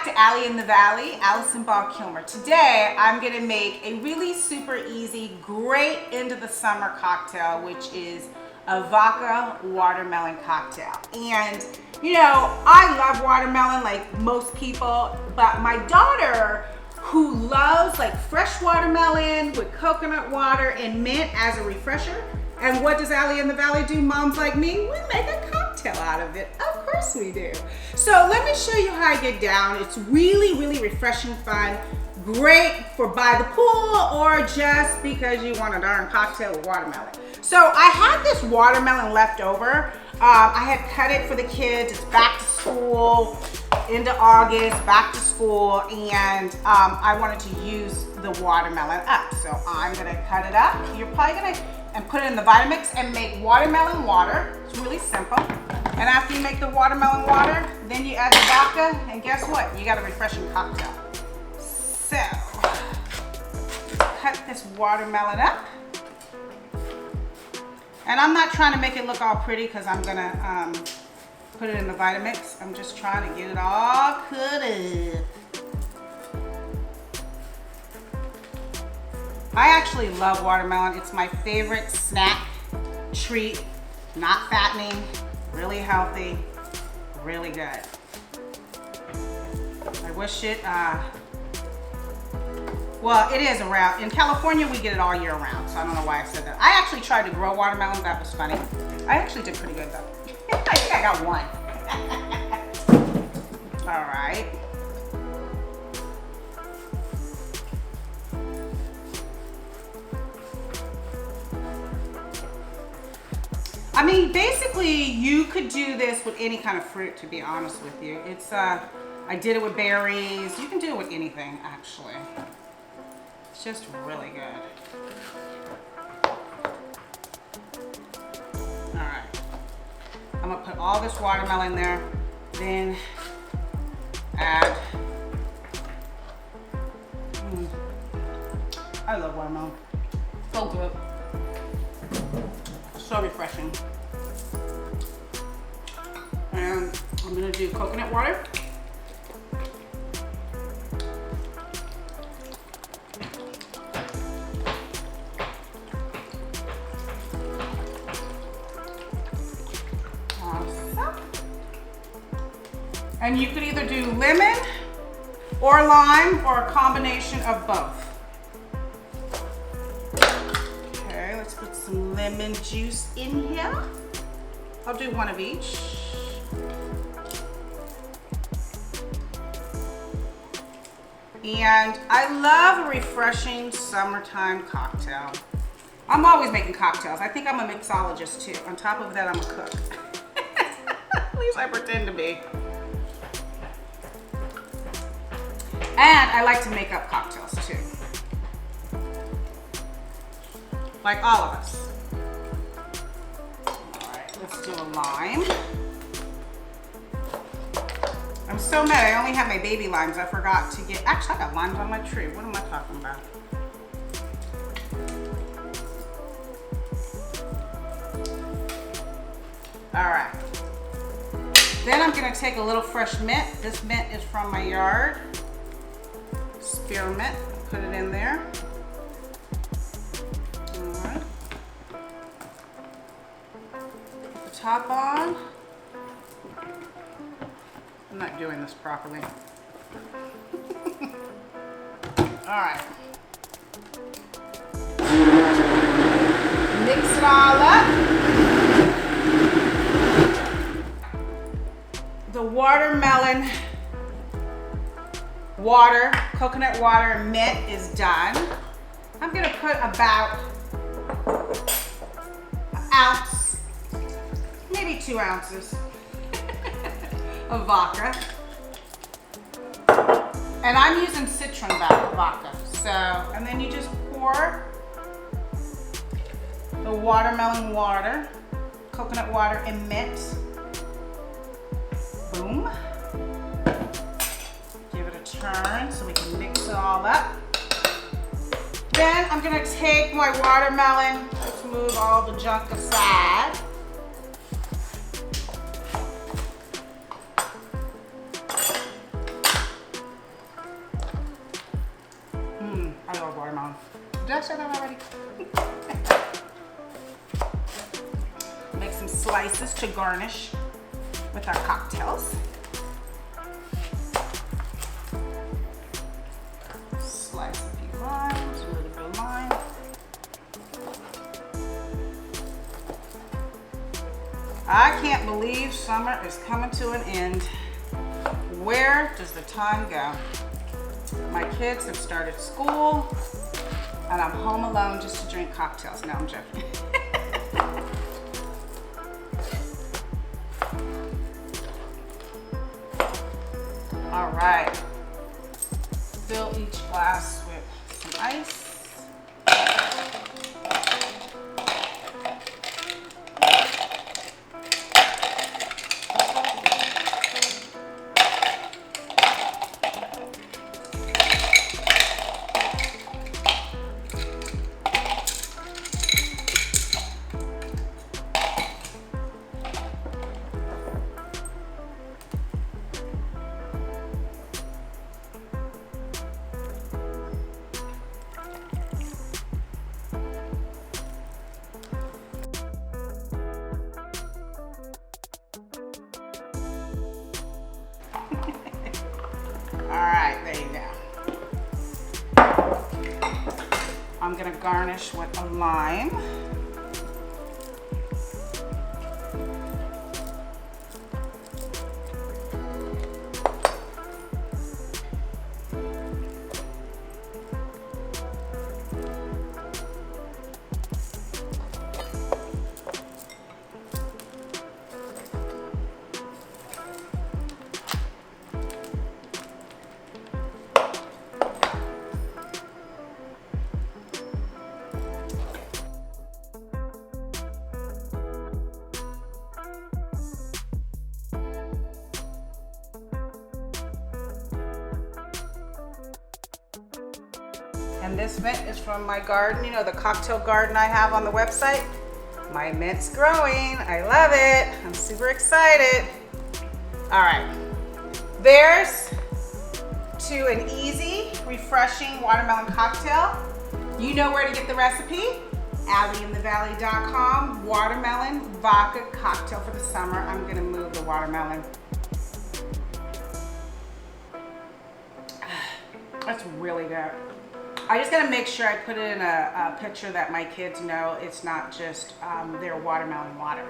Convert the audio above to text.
back to Allie in the Valley, Allison Ball Kilmer. Today, I'm gonna make a really super easy, great end of the summer cocktail, which is a vodka watermelon cocktail. And you know, I love watermelon like most people, but my daughter, who loves like fresh watermelon with coconut water and mint as a refresher. And what does Allie in the Valley do? Moms like me, we make a cocktail out of it. Of course we do. So let me show you how I get down. It's really, really refreshing fun. Great for by the pool or just because you want a darn cocktail with watermelon. So I had this watermelon left over. I had cut it for the kids. It's back to school, into August, back to school, and I wanted to use the watermelon up. So I'm gonna cut it up. You're probably gonna and put it in the Vitamix and make watermelon water. It's really simple. And after you make the watermelon water, then you add the vodka, and guess what? You got a refreshing cocktail. So, cut this watermelon up. And I'm not trying to make it look all pretty because I'm gonna put it in the Vitamix. I'm just trying to get it all cut up. I actually love watermelon. It's my favorite snack, treat, not fattening, really healthy, really good. I wish it, well, it is around. In California, we get it all year round, so I don't know why I said that. I actually tried to grow watermelon. That was funny. I actually did pretty good, though. I think I got one. All right. I mean, basically, you could do this with any kind of fruit, to be honest with you. It's, I did it with berries. You can do it with anything, actually. It's just really good. All right. I'm gonna put all this watermelon there, then add, I love watermelon. So good. So refreshing. And I'm gonna do coconut water. Awesome. And you could either do lemon or lime or a combination of both. Let's put some lemon juice in here. I'll do one of each. And I love a refreshing summertime cocktail. I'm always making cocktails. I think I'm a mixologist too. On top of that, I'm a cook. At least I pretend to be. And I like to make up cocktails too. Like all of us. All right, let's do a lime. I'm so mad I only have my baby limes. I forgot to get, actually I got limes on my tree. What am I talking about? All right. Then I'm gonna take a little fresh mint. This mint is from my yard. Spearmint, put it in there. Top on. I'm not doing this properly. All right. Mix it all up. The watermelon water, coconut water, and mint is done. I'm gonna put about an ounce, maybe 2 ounces of vodka. And I'm using citron vodka. So, and then you just pour the watermelon water, coconut water, and mint. Boom. Give it a turn so we can mix it all up. Then I'm gonna take my watermelon, let's move all the junk aside. Did I say that already? Make some slices to garnish with our cocktails. Slice a few limes, a little bit of lime. I can't believe summer is coming to an end. Where does the time go? My kids have started school and I'm home alone just to drink cocktails. No, I'm joking. All right, fill each glass with some ice. All right, there you go. I'm gonna garnish with a lime. And this mint is from my garden, you know, the cocktail garden I have on the website. My mint's growing. I love it. I'm super excited. All right. There's to an easy, refreshing watermelon cocktail. You know where to get the recipe. AllieInTheValley.com. Watermelon vodka cocktail for the summer. I'm gonna move the watermelon. That's really good. I just gotta make sure I put it in a picture that my kids know it's not just their watermelon water.